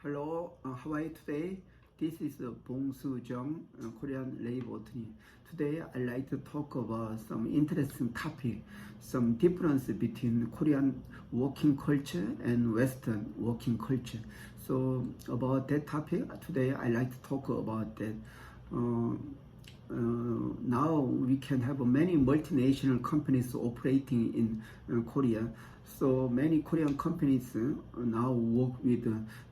Hello, how are you today? This is Bong Soo Jung, Korean labor attorney. Today, I'd like to talk about some interesting topic, some difference between Korean working culture and Western working culture. So, about that topic, today I'd like to talk about that. Now we can have many multinational companies operating in Korea. So many Korean companies now work with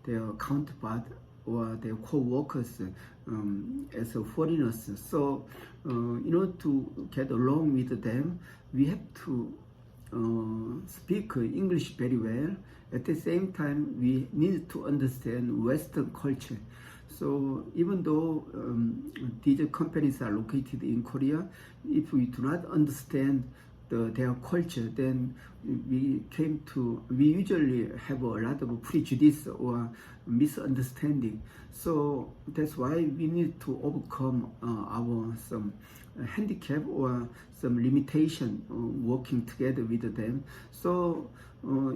their counterpart or their co-workers as foreigners. So in order to get along with them, we have to speak English very well. At the same time, we need to understand Western culture. So even though these companies are located in Korea, if we do not understand their culture, then we usually have a lot of prejudice or misunderstanding. So that's why we need to overcome our some handicap or some limitation working together with them. So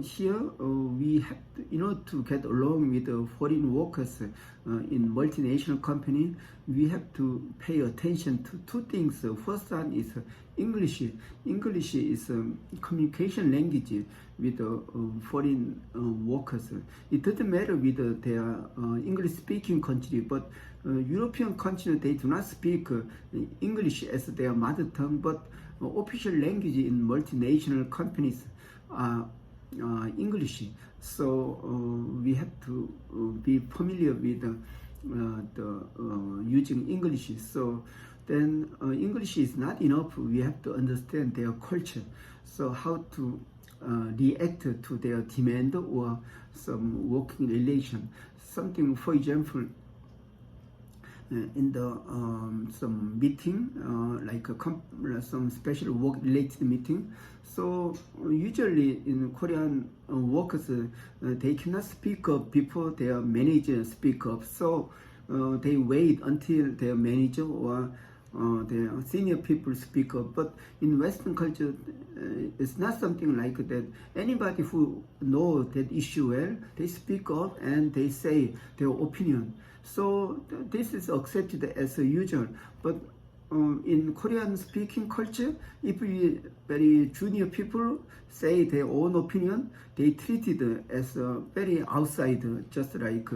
here we have to, in order to get along with the foreign workers in multinational company, we have to pay attention to two things. First one is English. English is communication language with foreign workers. It doesn't matter with their English-speaking country, but European countries, they do not speak English as their mother tongue, but official language in multinational companies are English. So we have to be familiar with using English. So then English is not enough. We have to understand their culture. So how to react to their demand or some working relation. Something, for example, in the some meeting, like some special work related meeting. So usually in Korean workers, they cannot speak up before their manager speak up. So they wait until their manager or their senior people speak up. But in Western culture, it's not something like that. Anybody who knows that issue well, they speak up and they say their opinion. So this is accepted as usual. But in Korean speaking culture, if we very junior people say their own opinion, they treat it as very outside, just like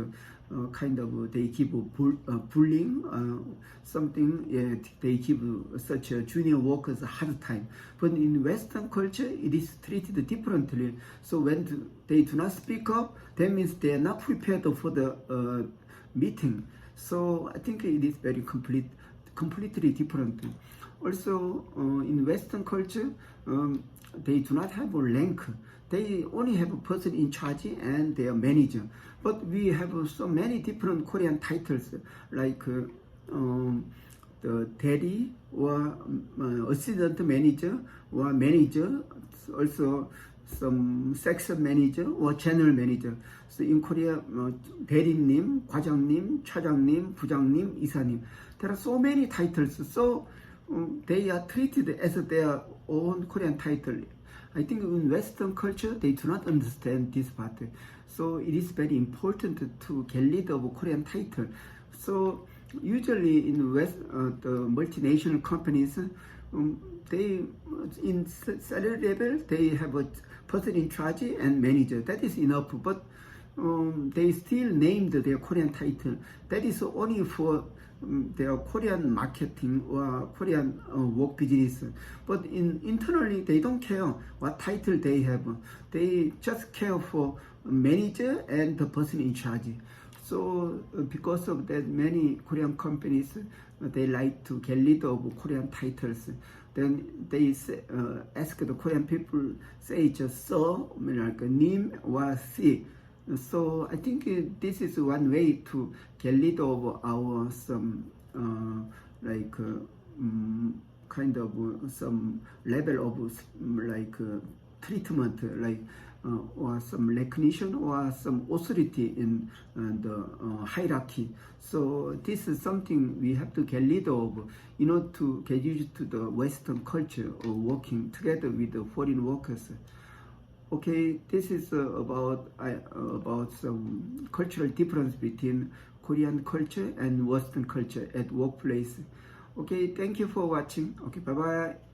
kind of they give bullying, something. Yeah, they give such junior workers a hard time. But in Western culture, it is treated differently. So when they do not speak up, that means they are not prepared for the meeting. So I think it is very completely different. Also, in Western culture, they do not have a rank. They only have a person in charge and their manager. But we have so many different Korean titles, like the daddy or assistant manager or manager, also some section manager or general manager. So in Korea, 대리님, 과장님, 차장님, 부장님, 이사님. There are so many titles. So they are treated as their own Korean title. I think in Western culture, they do not understand this part. So it is very important to get rid of Korean title. So usually in the multinational companies, they in salary level they have a person in charge and manager. That is enough. But they still named their Korean title. That is only for their Korean marketing or Korean work business. But internally, they don't care what title they have. They just care for manager and the person in charge. So because of that, many Korean companies, they like to get rid of Korean titles. Then they ask the Korean people, say just so, like 님 or si. So I think this is one way to get rid of our some kind of some level of like treatment, like or some recognition or some authority in the hierarchy. So this is something we have to get rid of in order to get used to the Western culture of working together with the foreign workers. Okay, this is about some cultural difference between Korean culture and Western culture at workplace. Okay, thank you for watching. Okay, bye bye.